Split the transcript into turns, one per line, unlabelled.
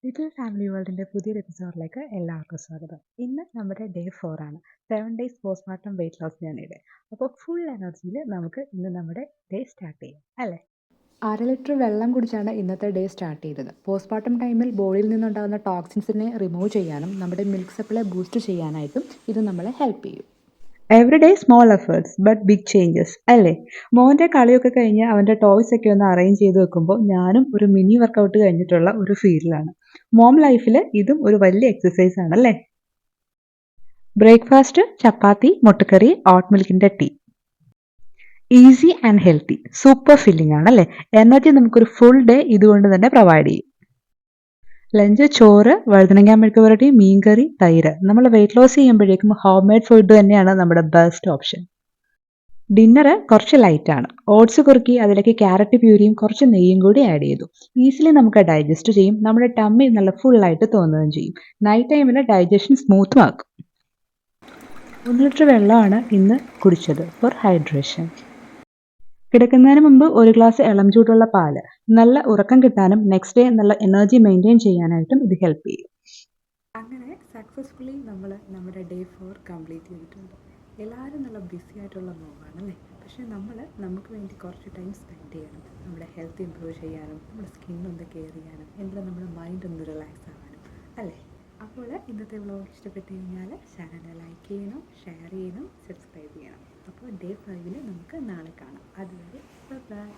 Little family വേൾഡിൻ്റെ പുതിയൊരു എപ്പിസോഡിലേക്ക് എല്ലാവർക്കും സ്വാഗതം. ഇന്ന് നമ്മുടെ ഡേ 4 ആണ്. 7 ഡേയ്സ് പോസ്റ്റ്മോർട്ടം വെയിറ്റ് ലോസ് ജേർണിയുടെ. അപ്പോൾ ഫുൾ എനർജിയിൽ നമുക്ക് ഇന്ന് നമ്മുടെ ഡേ സ്റ്റാർട്ട് ചെയ്യാം അല്ലേ?
1/2 ലിറ്റർ വെള്ളം കുടിച്ചാണ് ഇന്നത്തെ ഡേ സ്റ്റാർട്ട് ചെയ്തത്. പോസ്റ്റ്മോർട്ടം ടൈമിൽ ബോഡിയിൽ നിന്നുണ്ടാകുന്ന ടോക്സിൻസിനെ റിമൂവ് ചെയ്യാനും നമ്മുടെ മിൽക്ക് സപ്ലൈ ബൂസ്റ്റ് ചെയ്യാനായിട്ടും ഇത് നമ്മളെ ഹെൽപ്പ് ചെയ്യും.
Every day small efforts but big changes അല്ലേ? മോൻ്റെ കളിയൊക്കെ കഴിഞ്ഞ് അവൻ്റെ ടോയ്സ് ഒക്കെ ഒന്ന് അറേഞ്ച് ചെയ്ത് വെക്കുമ്പോൾ ഞാനും ഒരു മിനി വർക്കൗട്ട് കഴിഞ്ഞിട്ടുള്ള ഒരു ഫീലിലാണ്. മോം ലൈഫിൽ ഇതും ഒരു വലിയ എക്സസൈസ് ആണല്ലേ? ബ്രേക്ക്ഫാസ്റ്റ് ചപ്പാത്തി, മുട്ടക്കറി, ഓട്ട് മിൽക്കിൻ്റെ tea. Easy and healthy, super filling ആണല്ലേ? എനർജി നമുക്കൊരു ഫുൾ ഡേ ഇതുകൊണ്ട് തന്നെ പ്രൊവൈഡ് ചെയ്യും. ലഞ്ച് ചോറ്, വഴുതനങ്ങ മെഴുക്ക് പുരട്ടി, മീൻകറി, തൈര്. നമ്മൾ വെയിറ്റ് ലോസ് ചെയ്യുമ്പോഴേക്കും ഹോം മെയ്ഡ് ഫുഡ് തന്നെയാണ് നമ്മുടെ ബെസ്റ്റ് ഓപ്ഷൻ. ഡിന്നർ കുറച്ച് ലൈറ്റാണ്. ഓട്സ് കുറുക്കി അതിലേക്ക് ക്യാരറ്റ് പ്യൂരിയും കുറച്ച് നെയ്യും കൂടി ആഡ് ചെയ്തു. ഈസിലി നമുക്ക് ഡൈജസ്റ്റ് ചെയ്യും, നമ്മുടെ ടമ്മി നല്ല ഫുള്ളായിട്ട് തോന്നുകയും ചെയ്യും. നൈറ്റ് ടൈമിൽ ഡൈജഷൻ സ്മൂത്തും ആക്കും. 1 ലിറ്റർ വെള്ളമാണ് ഇന്ന് കുടിച്ചത് ഫോർ ഹൈഡ്രേഷൻ. കിടക്കുന്നതിന് മുമ്പ് ഒരു ഗ്ലാസ് ഇളം ചൂടുള്ള പാല്. നല്ല ഉറക്കം കിട്ടാനും നെക്സ്റ്റ് ഡേ നല്ല എനർജി മെയിൻറ്റെയിൻ ചെയ്യാനായിട്ടും ഇത് ഹെൽപ്പ് ചെയ്യും.
അങ്ങനെ സക്സസ്ഫുള്ളി നമ്മൾ നമ്മുടെ ഡേ 4 കംപ്ലീറ്റ് ചെയ്തിട്ടുണ്ട്. എല്ലാവരും നല്ല ബിസി ആയിട്ടുള്ള മൂവാണല്ലേ? പക്ഷേ നമുക്ക് വേണ്ടി കുറച്ച് ടൈം സ്പെൻഡ് ചെയ്യണം. നമ്മുടെ ഹെൽത്ത് ഇമ്പ്രൂവ് ചെയ്യാനും നമ്മുടെ സ്കിന്നൊന്ന് കെയർ ചെയ്യാനും എന്തെങ്കിലും നമ്മുടെ മൈൻഡ് ഒന്ന് റിലാക്സ് ആവാനും അല്ലേ? അപ്പോൾ ഇന്നത്തെ വ്ളോഗ് ഇഷ്ടപ്പെട്ട് കഴിഞ്ഞാൽ ചാനൽ ലൈക്ക് ചെയ്യണം, ഷെയർ ചെയ്യണം, സബ്സ്ക്രൈബ് ചെയ്യണം. അപ്പോൾ ഡേ 5 നമുക്ക് നാളെ കാണാം. അതുവരെ ബൈ.